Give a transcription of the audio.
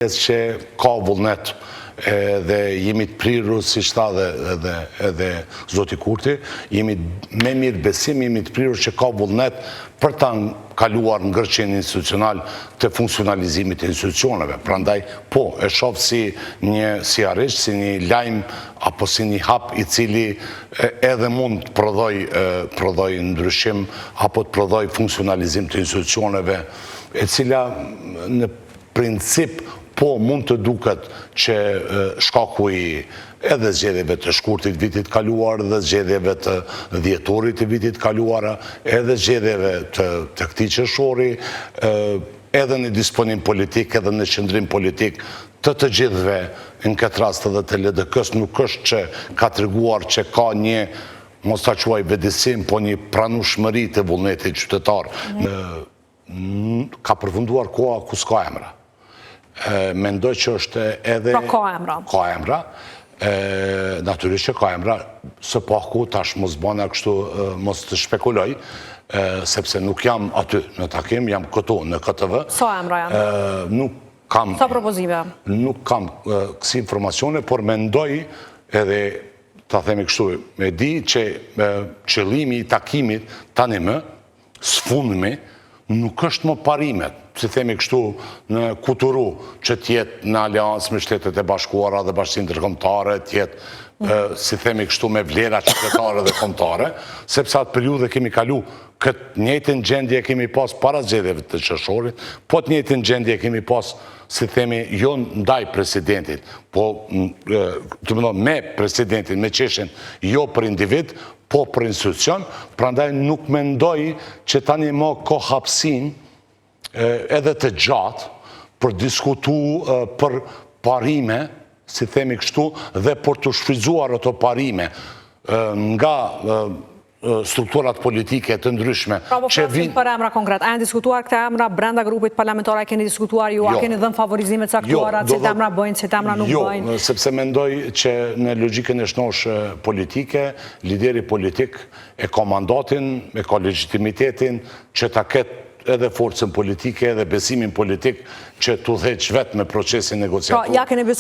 që ka vullnet dhe jemi të prirur, si shta edhe Zoti Kurti, jemi me mirë besim, jemi të prirur që ka vullnet për ta kaluar ngërçjen institucional të funksionalizimit të institucioneve. Prandaj, po, e shoh si arrisht, si një lajm apo si një hap i cili edhe mund të prodhoj ndryshim apo të prodhoj funksionalizim të institucioneve, e cila në princip po mund të duket që shkaku i edhe zgjedhjeve të shkurtit vitit kaluar, dhe zgjedhjeve të dhjetorit të vitit kaluar, edhe zgjedhjeve të këtij qershori, edhe në disponim politik, edhe në qëndrim politik të gjithëve, në këtë rast edhe të LDK-s, nuk është që ka treguar që ka një, mos ta quaj vedisim, po një pranueshmëri të vullnetit qytetar. Ka përfunduar koha ku s'ka emra. Mendoj që është edhe... Pra ka emra. Ka emra. Natyrisht që ka emra, së paku tash mos bëna kështu, mos të shpekuloj, sepse nuk jam aty në takim, jam këtu në KTV. Sa emra janë? Nuk kam... Sa propozime? Nuk kam kësi informacione, por mendoj edhe, ta themi kështu, me di që qëllimi i takimit tani më, sfundmi, nuk është më parimet, si themi kështu në kuturu, që tjetë në aleancë me Shtetet e Bashkuara dhe Bashkinë Ndërkombëtare, tjetë, si themi kështu, me vlera qytetare dhe kombëtare, sepse atë periudhë kemi kalu, këtë njëjtën gjendje kemi pas para zgjedhjeve të qershorit, po të njëjtën gjendje kemi pas, si themi, jo ndaj presidentit, po të më me presidentin, me qeshin, jo për individ, po për institucion, prandaj nuk mendoj që tani më ka hapësin edhe të gjatë për diskutu për parime, si themi kështu, dhe për të shfrytzuar ato parime nga strukturat politike të ndryshme. Pra po flasim për emra konkret. A janë diskutuar këta emra brenda grupit parlamentar, a keni diskutuar ju, a keni dhënë favorizimet caktuara, cilët emra bëjnë, cilët emra nuk bëjnë? Jo, sepse mendoj që në logjikën e shnosh politike, lideri politik e ka mandatin, e ka legitimitetin që ta ketë edhe forcën politike, edhe besimin politik që t'u dheq vetë me procesin negociator. Ja keni